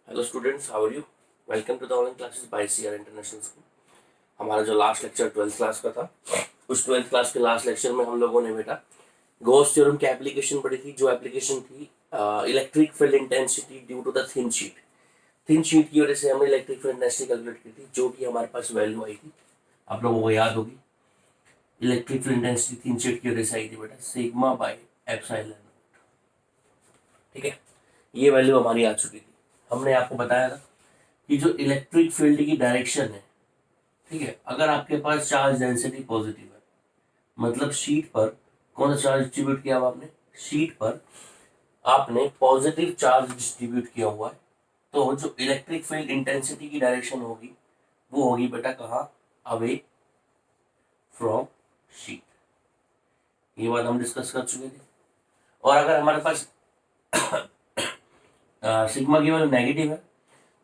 Hello students, how are you? Welcome to the online classes by CR international school. हमारा जो last lecture 12th class का था, उस 12th class के last lecture में हम लोगों ने बेटा गॉस थ्योरम की एप्लीकेशन पढ़ी थी। जो एप्लीकेशन थी electric field intensity due to the thin sheet. Thin sheet की वजह से हमने इलेक्ट्रिक फील्ड इंटेंसिटी कैलकुलेट की थी, जो कि हमारे पास वैल्यू आई थी, आप लोगों को याद होगी। Electric field intensity thin sheet की वजह से आई थी बेटा सिग्मा बाय एप्सिलॉन। ठीक है, ये वैल्यू हमारी आ चुकी थी। हमने आपको बताया था कि जो इलेक्ट्रिक फील्ड की डायरेक्शन है, ठीक है, अगर आपके पास चार्ज डेंसिटी पॉजिटिव है, मतलब शीट पर कौन सा चार्ज डिस्ट्रीब्यूट किया हुआ आपने, शीट पर आपने पॉजिटिव चार्ज डिस्ट्रीब्यूट किया हुआ है, तो जो इलेक्ट्रिक फील्ड इंटेंसिटी की डायरेक्शन होगी वो होगी बेटा कहाँ, अवे फ्रॉम शीट। ये बात हम डिस्कस कर चुके थे। और अगर हमारे पास सिग्मा की वैल्यू नेगेटिव है,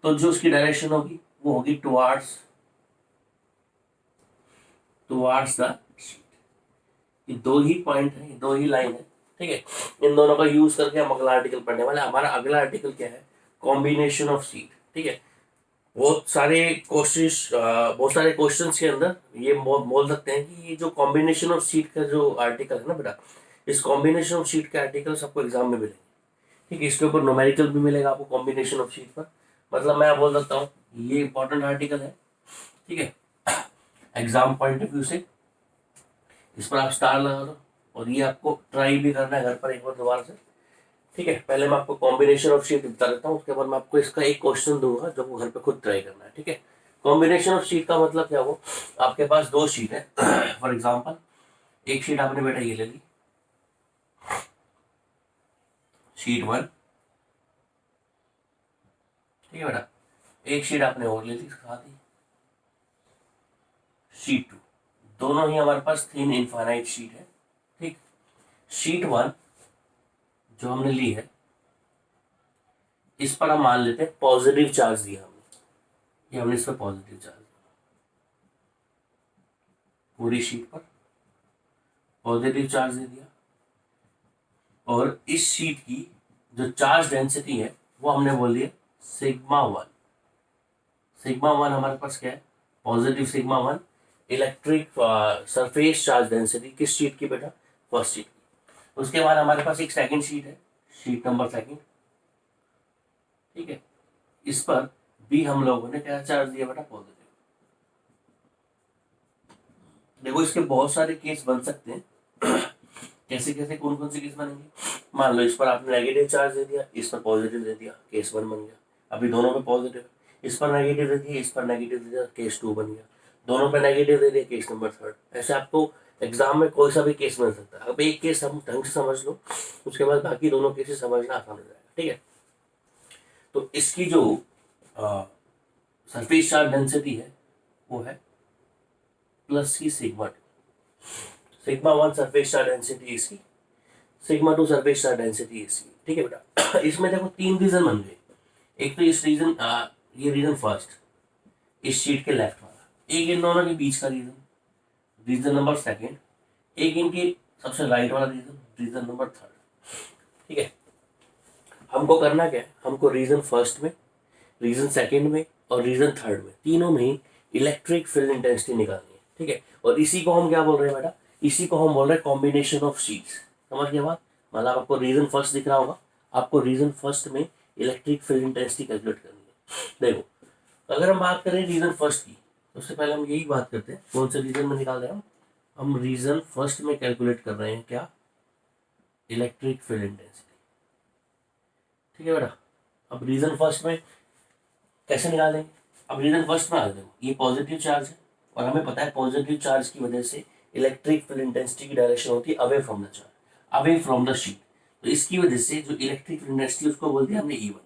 तो जो उसकी डायरेक्शन होगी वो होगी टुवार्ड्स द शीट। ये दो ही पॉइंट है, दो ही लाइन है, ठीक है। इन दोनों का यूज करके हम अगला आर्टिकल पढ़ने वाले। हमारा अगला आर्टिकल क्या है, कॉम्बिनेशन ऑफ शीट। ठीक है, बहुत सारे क्वेश्चंस के अंदर ये बोल सकते हैं कि ये जो कॉम्बिनेशन ऑफ शीट का जो आर्टिकल है ना बेटा, इस कॉम्बिनेशन ऑफ शीट के आर्टिकल सबको एग्जाम में मिलेंगे। ठीक है, इसके ऊपर न्यूमेरिकल भी मिलेगा आपको कॉम्बिनेशन ऑफ शीट पर। मतलब मैं बोल सकता हूँ ये इंपॉर्टेंट आर्टिकल है, ठीक है, एग्जाम पॉइंट ऑफ व्यू से। इस पर आप स्टार लगा दो, और ये आपको ट्राई भी करना है घर पर एक बार दोबारा से। ठीक है, पहले मैं आपको कॉम्बिनेशन ऑफ शीट बता देता हूँ, उसके बाद मैं आपको इसका एक क्वेश्चन दूंगा जो वो घर पे खुद ट्राई करना है। ठीक है, कॉम्बिनेशन ऑफ शीट का मतलब क्या, वो आपके पास दो शीट है। फॉर एग्जाम्पल, एक शीट आपने बेटा ये ले ली, शीट 1। ठीक है बेटा, एक शीट आपने और ले ली साथ ही, शीट 2। दोनों ही हमारे पास थिन इनफाइनाइट शीट है। ठीक, शीट 1 जो हमने ली है, इस पर हम मान लेते हैं पॉजिटिव चार्ज दिया हमने, ये हमने इस पर पॉजिटिव चार्ज दिया, पूरी शीट पर पॉजिटिव चार्ज दे दिया। और इस शीट की जो चार्ज डेंसिटी है वो हमने बोल दिया सिग्मा 1। सिग्मा 1 हमारे पास क्या है, positive sigma 1। Electric surface charge density किस शीट की बेटा, फर्स्ट शीट की। उसके बाद हमारे पास एक सेकंड शीट है, शीट नंबर सेकंड। ठीक है, इस पर भी हम लोगों ने क्या चार्ज दिया बेटा, पॉजिटिव। देखो इसके बहुत सारे केस बन सकते हैं। कैसे कैसे, कौन कौन से केस बनेंगे, मान लो इस पर आपने नेगेटिव चार्ज दे दिया, इस पर पॉजिटिव दे दिया, केस 1 बन गया। अभी दोनों पे पॉजिटिव है, इस पर नेगेटिव दे दिया, इस पर नेगेटिव दे दिया, केस 2 बन गया। दोनों पे नेगेटिव दे दिया, केस नंबर 3। ऐसे आपको एग्जाम में कोई सा भी केस मिल सकता है। अब एक केस हम ढंग से समझ लो, उसके बाद बाकी दोनों केसेस समझना आसान हो जाएगा। ठीक है, तो इसकी जो सरफेस चार्ज डेंसिटी है वो है प्लस की sigma 2। Sigma 1 surface charge density इसकी, सिग्मा 2 सरफेस चार्ज डेंसिटी इसकी। ठीक है बेटा, इसमें देखो 3 रीजन बन गए। एक तो इस रीजन, ये रीजन फर्स्ट, इस शीट के लेफ्ट वाला। एक इन दोनों के बीच का रीजन, रीजन नंबर सेकंड। एक इनके सबसे राइट वाला रीजन, रीजन नंबर 3। ठीक है, हमको करना क्या है, हमको रीजन फर्स्ट में, रीजन सेकंड में और रीजन थर्ड में, तीनों में ही इलेक्ट्रिक फील्ड इंटेंसिटी निकालनी है। ठीक है, और इसी को हम क्या बोल रहे हैं बेटा, इसी को हम बोल रहे हैं कॉम्बिनेशन ऑफ शीट्स। समझ गए बात, मतलब आपको रीजन फर्स्ट दिख रहा होगा, आपको रीजन फर्स्ट में इलेक्ट्रिक फील्ड इंटेंसिटी कैलकुलेट करनी है। देखो, अगर हम बात करें रीजन फर्स्ट की, तो उससे पहले हम यही बात करते हैं कौन से रीजन में निकाल रहे हैं हम रीजन फर्स्ट में कैलकुलेट कर रहे हैं क्या, इलेक्ट्रिक फील्ड इंटेंसिटी। ठीक है बेटा, अब रीजन फर्स्ट में कैसे निकालेंगे, अब रीजन फर्स्ट में आ देखो, ये पॉजिटिव चार्ज है, और हमें पता है पॉजिटिव चार्ज की वजह से इलेक्ट्रिक फील्ड इंटेंसिटी की डायरेक्शन होती है away from the charge, away from the sheet. तो इसकी वजह से जो इलेक्ट्रिक फील्ड इंटेंसिटी उसको बोल दिया हमने E1।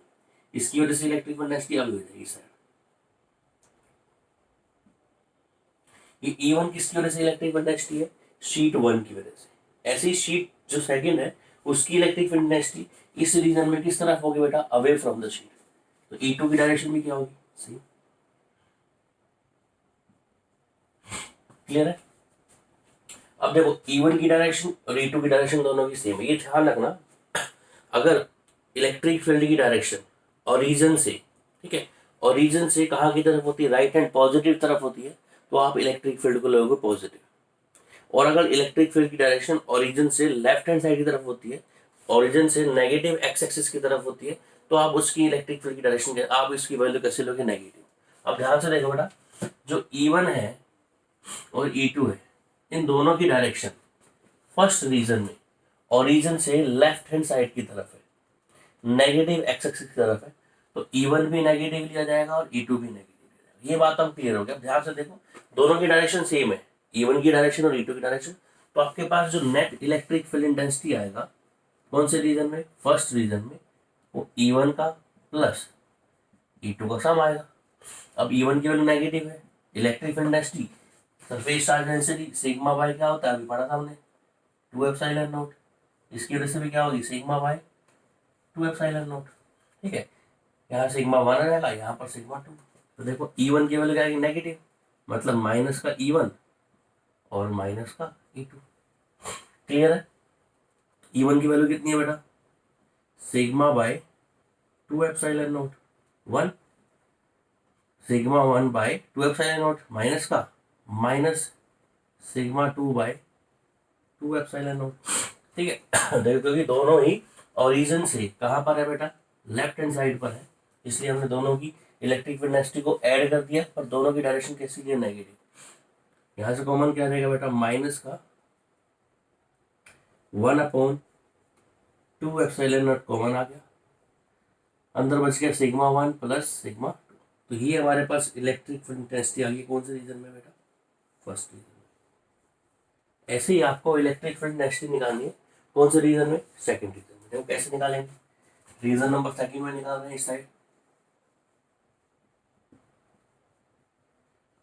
इसकी वजह से इलेक्ट्रिक फील्ड इंटेंसिटी अवे हो जाएगी इस साइड। ये E1 किसकी वजह से इलेक्ट्रिक फील्ड इंटेंसिटी है, शीट 1 की वजह से। ऐसी शीट जो सेकंड है उसकी इलेक्ट्रिक फील्ड इंटेंसिटी इस रीजन में किस तरफ होगी बेटा, अवे फ्रॉम द शीट। तो E2 की डायरेक्शन भी क्या होगी, सेम। क्लियर है। अब देखो E1 की डायरेक्शन और E2 की डायरेक्शन दोनों की सेम है, ये ध्यान रखना। अगर इलेक्ट्रिक फील्ड की डायरेक्शन ओरिजिन से ठीक है। ओरिजिन से कहाँ की तरफ होती है, राइट हैंड पॉजिटिव तरफ होती है, तो आप इलेक्ट्रिक फील्ड को लोगे पॉजिटिव। और अगर इलेक्ट्रिक फील्ड की डायरेक्शन ओरिजिन से लेफ्ट हैंड साइड की तरफ होती है, ओरिजिन से नेगेटिव एक्स एक्सिस की तरफ होती है, तो आप उसकी इलेक्ट्रिक फील्ड की डायरेक्शन आप इसकी वैल्यू कैसे लोगे, नेगेटिव। अब ध्यान से देखो बेटा, जो E1 है और E2 है, इन दोनों की डायरेक्शन फर्स्ट रीजन में ओरिजिन से लेफ्ट हैंड साइड की तरफ है, नेगेटिव एक्स एक्सिस की तरफ है, तो E1 भी नेगेटिव लिया जाएगा और E2 भी नेगेटिव लिया जाएगा। ये बात अब क्लियर हो गया। ध्यान से देखो, दोनों की डायरेक्शन सेम है, E1 की डायरेक्शन और E2 की डायरेक्शन, तो आपके पास जो नेट इलेक्ट्रिक फील्ड इंटेंसिटी आएगा कौन से रीजन में, फर्स्ट रीजन में, वो E1 का प्लस E2 का सम आएगा। अब E1 की वैल्यू नेगेटिव है, electric field intensity, surface charge density sigma bye क्या होता है, अभी पढ़ा था हमने, 2 एप्सिलॉन नॉट। इसकी वजह से भी क्या होगी, सिग्मा बाय 2 एप्सिलॉन नॉट। ठीक है, यहाँ सिग्मा 1 आ जाएगा, यहाँ पर सिग्मा 2। तो देखो E1 की वैल्यू क्या आएगी, नेगेटिव, मतलब माइनस का E1 और माइनस का E2। क्लियर है। E1 की वैल्यू कितनी है बेटा, sigma by 2 epsilon naught 1, sigma 1 by 2 epsilon naught minus का minus sigma 2 by 2 epsilon naught. ठीक है, देखो क्योंकि दोनों ही ओरिजिन से कहाँ पर है बेटा, लेफ्ट हैंड साइड पर है, इसलिए हमने दोनों की इलेक्ट्रिक फील्ड डेंसिटी को ऐड कर दिया, पर दोनों की डायरेक्शन कैसी है, नेगेटिव। यहाँ से कॉमन क्या रहेगा बेटा, माइनस का 1/2 एप्सिलॉन नॉट कॉमन आ गया, अंदर बच गया सिग्मा 1 प्लस सिग्मा 2। तो ये हमारे पास इलेक्ट्रिक फील्ड इंटेंसिटी आ गई कौन से रीजन में बेटा, फर्स्ट रीजन में। ऐसे ही आपको इलेक्ट्रिक फील्ड इंटेंसिटी निकालनी है कौन से रीजन में, सेकंड रीजन में। देखो कैसे निकालेंगे, रीजन नंबर सेकंड में निकाल रहे हैं इस साइड।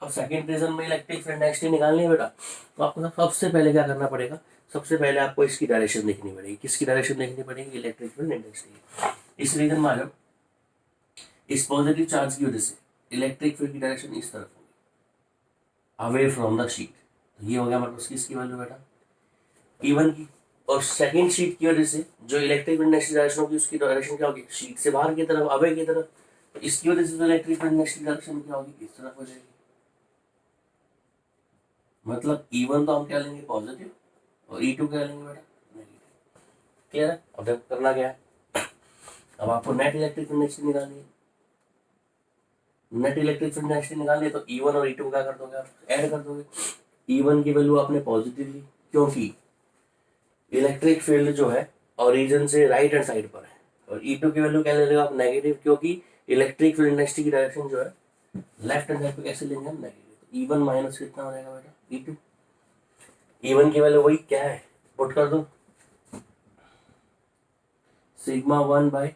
अब सेकंड रीजन में इलेक्ट्रिक फील्ड इंटेंसिटी निकालनी है बेटा, तो आपको सबसे पहले क्या करना पड़ेगा, सबसे पहले आपको इसकी डायरेक्शन देखनी पड़ेगी। किसकी डायरेक्शन देखनी पड़ेगी, इलेक्ट्रिक फील्ड इंटेंसिटी। इस रीजन में आ जाओ, इस पॉजिटिव चार्ज की वजह से इलेक्ट्रिक फील्ड की डायरेक्शन इस तरफ होगी, अवे फ्रॉम द शीट। तो ये हो गया हमारे पास किसकी वैल्यू बेटा, E1 की। और सेकंड शीट की वजह से जो इलेक्ट्रिक फील्ड इंटेंसिटी डायरेक्शन होगी, उसकी डायरेक्शन क्या होगी, शीट से बाहर की तरफ, अवे की तरफ। तो इसकी वजह से जो इलेक्ट्रिक फील्ड इंटेंसिटी डायरेक्शन क्या होगी, इस तरफ हो जाएगी। मतलब E1 तो हम क्या लेंगे, पॉजिटिव, और E2 क्या लेंगे बेटा, नेगेटिव। क्लियर है। अब देखो करना क्या है, अब आपको नेट इलेक्ट्रिक फील्ड इंटेंसिटी निकालनी है। नेट इलेक्ट्रिक फील्ड इंटेंसिटी निकालनी है, तो E1 और E2 क्या कर दोगे आप, ऐड कर दोगे। E1 की वैल्यू आपने पॉजिटिव ली, क्योंकि इलेक्ट्रिक फील्ड जो है ओरिजिन से राइट हैंड साइड पर है, और E2 की वैल्यू क्या ले रहे हो आप, नेगेटिव, क्योंकि इलेक्ट्रिक फील्ड इंटेंसिटी की डायरेक्शन जो है लेफ्ट हैंड साइड पे कैसे लेंगे हम, नेगेटिव। तो E1 माइनस कितना हो जाएगा बेटा, E2। E1 की वैल्यू वही क्या है, पुट कर दो, sigma 1 by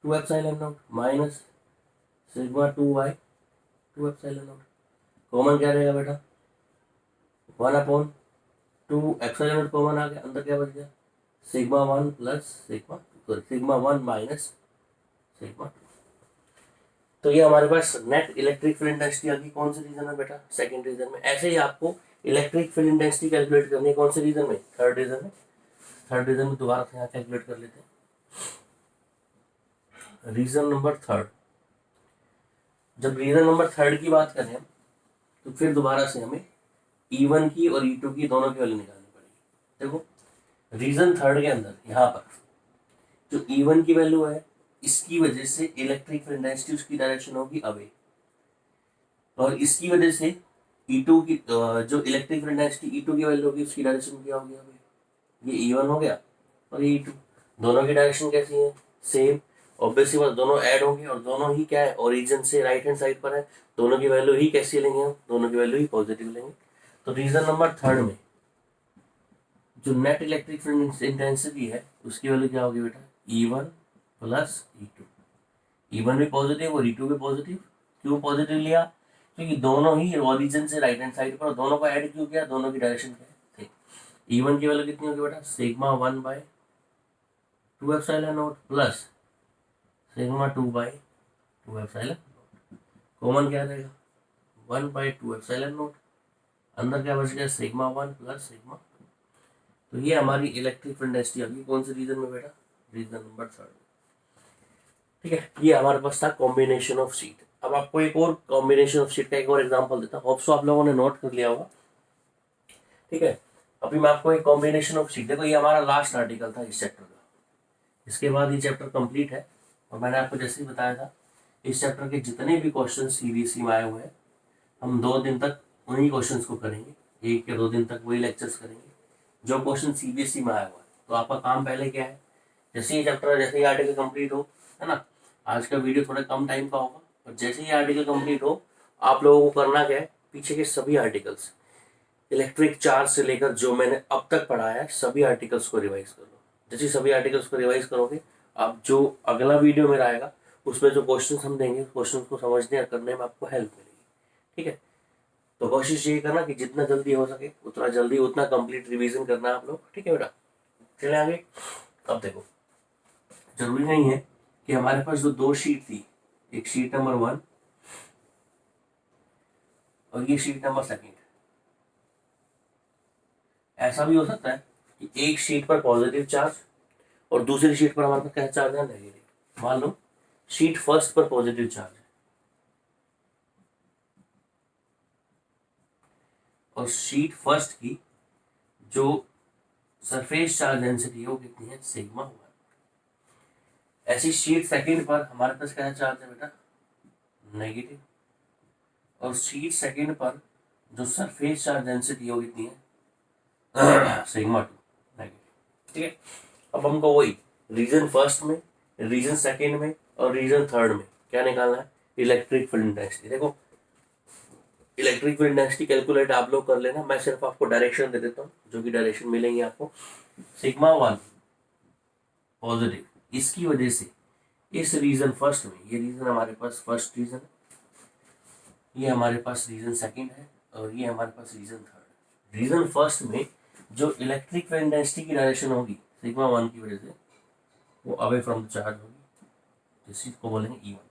2 epsilon naught minus sigma 2 by 2 epsilon naught. Common क्या रहेगा बेटा, 1/2 एप्सिलॉन नॉट कॉमन आ गया, अंदर क्या बच गया, sigma 1 plus sigma 1 minus sigma 2। तो ये हमारे पास नेट इलेक्ट्रिक फील्ड इंटेंसिटी आ गई कौन से रीजन में बेटा, सेकंड रीजन में। ऐसे ही आपको इलेक्ट्रिक फील्ड इंटेंसिटी कैलकुलेट करनी है कौन से रीजन में, थर्ड रीजन में। थर्ड रीजन में दोबारा से यहाँ कैलकुलेट कर लेते हैं। रीजन नंबर थर्ड, जब रीजन नंबर थर्ड की बात करें हम, तो फिर दोबारा से हमें E1 की और E2 की दोनों की वैल्यू निकालनी पड़ेगी। देखो रीजन थर्ड के अंदर यहाँ पर जो E1 की वैल्यू है, इसकी वजह से इलेक्ट्रिक फील्ड इंटेंसिटी उसकी डायरेक्शन होगी अवे, और इसकी वजह से E2 की जो इलेक्ट्रिक फील्ड इंटेंसिटी E2 की वैल्यू होगी, उसकी डायरेक्शन क्या होगी अवे। ये E1 हो गया और ये E2, दोनों की डायरेक्शन कैसी है, सेम। ऑब्वियसली बात, दोनों ऐड होंगे और दोनों ही क्या है, ओरिजिन से राइट हैंड साइड पर है, दोनों की वैल्यू ही कैसी लेंगे हम, दोनों की वैल्यू ही पॉजिटिव लेंगे। तो रीजन नंबर थर्ड में जो नेट इलेक्ट्रिक फील्ड इंटेंसिटी है, उसकी वैल्यू क्या होगी बेटा, E1 प्लस E2। E1 भी पॉजिटिव और E2 भी पॉजिटिव। क्यों पॉजिटिव लिया, क्योंकि दोनों ही ओरिजिन से राइट हैंड साइड पर, दोनों को ऐड क्यों किया, दोनों की डायरेक्शन क्या है। E1 की वैल्यू कितनी होगी बेटा, sigma 1 by 2 epsilon naught plus sigma 2 by 2 epsilon naught. Common क्या रहेगा, 1 बाय 2 एप्सिलॉन नॉट, अंदर क्या बच गया, सिग्मा 1 प्लस सिग्मा 2। तो ये हमारी इलेक्ट्रिक फील्ड डेंसिटी आ गई कौन से रीजन में बेटा, रीजन नंबर थर्ड। ठीक है, ये हमारे पास था कॉम्बिनेशन ऑफ शीट। अब आपको एक और कॉम्बिनेशन ऑफ शीट का एक और एग्जांपल देता हूँ, होप सो आप लोगों ने नोट कर लिया होगा। ठीक है, अभी मैं आपको एक कॉम्बिनेशन ऑफ शीट, देखो ये हमारा लास्ट आर्टिकल था इस चैप्टर का, इसके बाद ये चैप्टर कंप्लीट है। और मैंने आपको जैसे ही बताया था, इस चैप्टर के जितने भी क्वेश्चन सीबीएसई में आए हुए हैं, हम 2 दिन तक उन्हीं क्वेश्चंस को करेंगे, 1 या 2 दिन तक वही लेक्चर्स करेंगे जो क्वेश्चन सीबीएसई में आया हुआ है। तो आपका काम पहले क्या है, जैसे ही चैप्टर, जैसे ही आर्टिकल कंप्लीट हो, है ना, आज का वीडियो थोड़ा कम टाइम का होगा, और जैसे ही आर्टिकल कंप्लीट हो, आप लोगों को करना क्या है, पीछे के सभी आर्टिकल्स, इलेक्ट्रिक चार्ज से लेकर जो मैंने अब तक पढ़ाया है, सभी आर्टिकल्स को रिवाइज कर लो। जैसे ही सभी आर्टिकल्स को रिवाइज करोगे, आप जो अगला वीडियो मेरा आएगा उसमें जो क्वेश्चन हम देंगे, क्वेश्चन को समझने और करने में आपको हेल्प मिलेगी। ठीक है, तो कोशिश ये करना कि जितना जल्दी हो सके उतना जल्दी, उतना कंप्लीट रिवीजन करना आप लोग। ठीक है बेटा, चले आगे। अब देखो, जरूरी नहीं है कि हमारे पास जो 2 शीट थी, एक शीट नंबर 1 और ये शीट नंबर 2, ऐसा भी हो सकता है कि एक शीट पर पॉजिटिव चार्ज और दूसरी शीट पर हमारे पास क्या चार्ज है, नेगेटिव। मान लो शीट फर्स्ट पर पॉजिटिव चार्ज है और शीट फर्स्ट की जो सरफेस चार्ज डेंसिटी है वो कितनी है, सिग्मा 1। ऐसी शीट सेकंड पर हमारे पास क्या चार्ज है बेटा, नेगेटिव, और शीट सेकंड पर जो सरफेस चार्ज डेंसिटी है वो कितनी है, सिग्मा 2, नेगेटिव। ठीक है, अब हमको वही रीजन फर्स्ट में, रीजन सेकंड में और रीजन थर्ड में क्या निकालना है, इलेक्ट्रिक फील्ड इंटेंसिटी। देखो, इलेक्ट्रिक फील्ड इंटेंसिटी कैलकुलेट आप लोग कर लेना, मैं सिर्फ आपको डायरेक्शन दे देता हूँ, जो कि डायरेक्शन मिलेंगी आपको। सिग्मा 1 पॉजिटिव, इसकी वजह से इस रीजन फर्स्ट में, ये रीजन हमारे पास फर्स्ट रीजन है, ये हमारे पास रीजन सेकंड है, और ये हमारे पास रीजन थर्ड। रीजन फर्स्ट में जो इलेक्ट्रिक फील्ड इंटेंसिटी की डायरेक्शन होगी सिग्मा 1 की वजह से, वो अवे फ्रॉम द चार्ज होगी, जिस को बोलेंगे E1।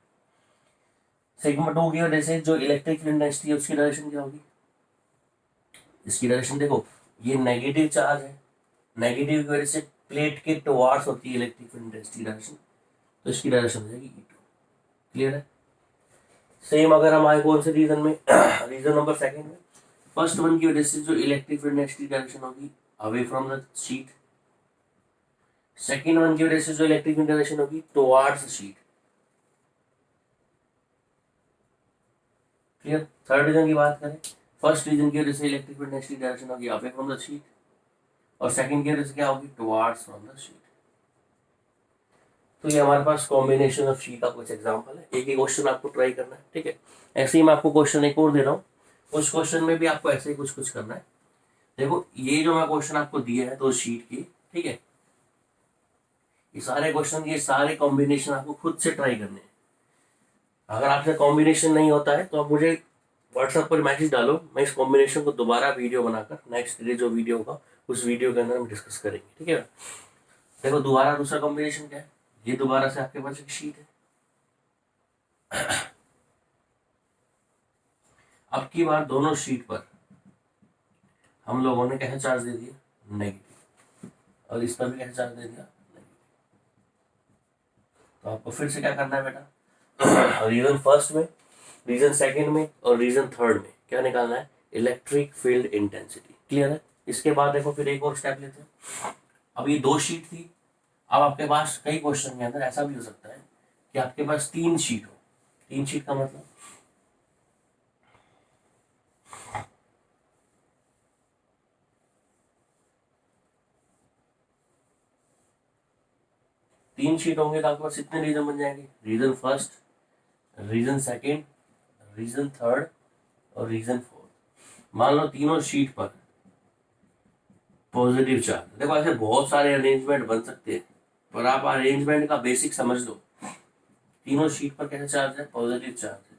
सिग्मा 2 की वजह से जो इलेक्ट्रिक फील्ड इंटेंसिटी है उसकी डायरेक्शन क्या होगी, इसकी डायरेक्शन देखो, ये नेगेटिव चार्ज है, नेगेटिव की वजह से प्लेट के टुवार्ड्स होती है इलेक्ट्रिक फील्ड इंटेंसिटी डायरेक्शन, तो इसकी डायरेक्शन हो जाएगी E2। क्लियर है। सेम अगर हम आए कौन से रीजन में, रीजन नंबर सेकंड में, फर्स्ट वन की वजह से जो इलेक्ट्रिक फील्ड इंटेंसिटी डायरेक्शन होगी away from the sheet, second one की वजह से जो इलेक्ट्रिक फील्ड डायरेक्शन होगी towards the sheet. Clear. Third region की बात करें, फर्स्ट रीजन की वजह से इलेक्ट्रिक फील्ड इंटेंसिटी डायरेक्शन होगी अवे फ्रॉम द शीट, और सेकंड की वजह से क्या होगी, टुवार्ड्स फ्रॉम द शीट। तो ये हमारे पास कॉम्बिनेशन ऑफ शीट का कुछ एग्जांपल है, एक ही क्वेश्चन आपको ट्राई करना है। ठीक है, ऐसे ही मैं आपको क्वेश्चन एक और दे रहा हूँ, उस क्वेश्चन में भी आपको ऐसे ही कुछ कुछ करना है। देखो, ये जो मैं क्वेश्चन आपको दिया है 2 शीट की, ठीक है, ये सारे क्वेश्चन, ये सारे कॉम्बिनेशन आपको खुद से ट्राई करने हैं। अगर आपसे कॉम्बिनेशन नहीं होता है तो आप मुझे व्हाट्सएप पर मैसेज डालो, मैं इस कॉम्बिनेशन को दोबारा वीडियो बनाकर नेक्स्ट डे जो वीडियो होगा उस वीडियो के अंदर हम डिस्कस करेंगे। ठीक है, देखो दोबारा दूसरा कॉम्बिनेशन क्या है, ये दोबारा से आपके पास एक शीट है, अब की बार दोनों शीट पर हम लोगों ने कैसा चार्ज दे दिया, नेगेटिव, और इस पर भी कैसा चार्ज दे दिया, नेगेटिव। तो आपको फिर से क्या करना है बेटा, रीजन फर्स्ट में, रीजन सेकंड में और रीजन थर्ड में क्या निकालना है, इलेक्ट्रिक फील्ड इंटेंसिटी। क्लियर है। इसके बाद देखो फिर एक और स्टेप लेते हैं। अब ये 2 शीट थी, अब आपके पास कई क्वेश्चन के अंदर ऐसा भी हो सकता है कि आपके पास 3 शीट हो। 3 शीट का मतलब, तीन शीट होंगे तो आपके पास कितने रीजन बन जाएंगे, region first, region second, region third और रीजन फोर्थ। मान लो तीनों शीट पर पॉजिटिव चार्ज, देखो ऐसे बहुत सारे अरेंजमेंट बन सकते हैं, पर आप अरेंजमेंट का बेसिक समझ लो। तीनों शीट पर कैसा चार्ज है, पॉजिटिव चार्ज है।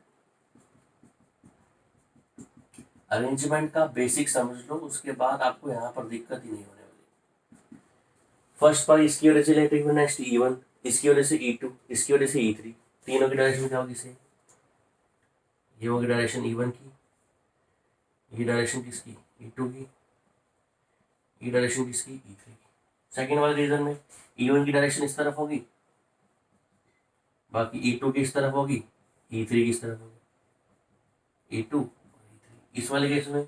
अरेंजमेंट का बेसिक समझ लो, उसके बाद आपको यहाँ पर दिक्कत ही नहीं होने वाली। फर्स्ट पर इसकी वजह से इलेक्ट्रिक फील्ड इंटेंसिटी E1, इसकी वजह से E2, इसकी वजह से E3, तीनों की डायरेक्शन क्या होगी, से ये होगी डायरेक्शन E1 की, ये डायरेक्शन किसकी, E2 की, ये डायरेक्शन किसकी, E3 की। सेकेंड वाले रीजन में E1 की डायरेक्शन इस तरफ होगी, बाकी E2 किस तरफ होगी, E3 किस तरफ होगी, E2 E3। इस वाले केस में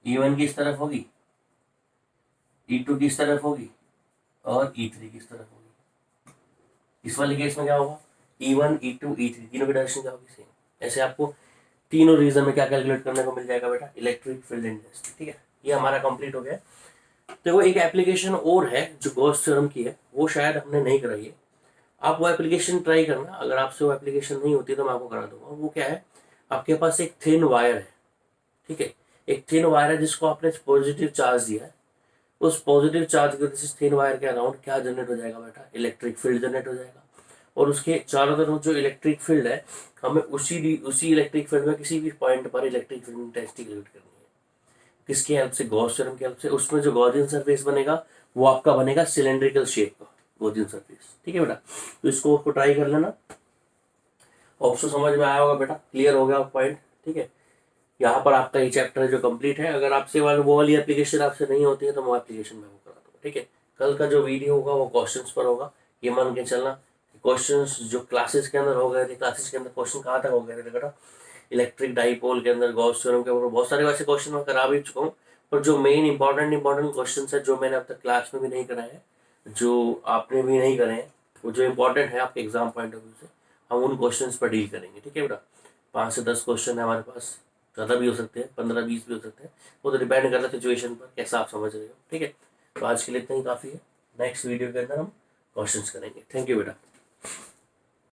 E1 किस तरफ होगी, E2 किस तरफ होगी और E3 किस तरफ होगी। इस वाले केस में क्या होगा, E1 E2 E3 तीनों की डायरेक्शन क्या होगी, सेम। ऐसे आपको तीनों रीजन में क्या कैलकुलेट करने को मिल जाएगा बेटा, इलेक्ट्रिक फील्ड इंटेंसिटी। ठीक है, ये हमारा कंप्लीट हो गया। देखो एक एप्लीकेशन और है जो गॉस थ्योरम की है, वो शायद हमने नहीं कराई है। आप वो एप्लीकेशन ट्राई करना, अगर आपसे वो एप्लीकेशन नहीं होती तो मैं आपको करा दूंगा। वो क्या है, आपके पास एक थिन वायर है, ठीक है, एक थिन वायर है जिसको आपने पॉजिटिव चार्ज दिया है। उस पॉजिटिव चार्ज की वजह से थिन वायर के अराउंड क्या जनरेट हो जाएगा बेटा, इलेक्ट्रिक फील्ड जनरेट हो जाएगा। और उसके चारों तरफ जो इलेक्ट्रिक फील्ड है, हमें उसी इलेक्ट्रिक फील्ड में किसी भी पॉइंट पर इलेक्ट्रिक फील्ड इंटेंसिटी कैलकुलेट करनी है। किसकी हेल्प से, गॉस थ्योरम की हेल्प से। उसमें जो गॉसियन सरफेस बनेगा वो आपका बनेगा सिलेंड्रिकल शेप का गॉसियन सरफेस। ठीक है बेटा, तो इसको ट्राई कर लेना। ऑप्शन समझ में आया होगा बेटा, क्लियर हो गया पॉइंट। ठीक है, यहाँ पर आपका ये चैप्टर जो कंप्लीट है। अगर आपसे वो वाली एप्लीकेशन आपसे नहीं होती है तो वो एप्लीकेशन मैं वो करा दूंगा। ठीक है, कल का जो वीडियो होगा वो क्वेश्चंस पर होगा। ये मान के चलना क्वेश्चंस जो क्लासेस के अंदर हो गए थे, क्लासेस के अंदर क्वेश्चन कहाँ तक हो गए थे बेटा, इलेक्ट्रिक डाइपोल के अंदर, गॉस थ्योरम के ऊपर बहुत सारे वैसे क्वेश्चन मैं करा भी चुका हूँ। पर जो मेन इंपॉर्टेंट क्वेश्चन है जो मैंने अब तक क्लास में भी नहीं कराए हैं, जो आपने भी नहीं करे हैं, वो जो इंपॉर्टेंट है आपके एग्जाम पॉइंट ऑफ व्यू से, हम उन क्वेश्चन पर डील करेंगे। ठीक है बेटा, 5 से 10 क्वेश्चन है हमारे पास, ज़्यादा भी हो सकते हैं, 15-20 भी हो सकते हैं। वो तो डिपेंड करता है सिचुएशन पर, कैसा आप समझ रहे हो। ठीक है, तो आज के लिए इतना ही काफ़ी है। नेक्स्ट वीडियो के अंदर हम क्वेश्चंस करेंगे। थैंक यू बेटा।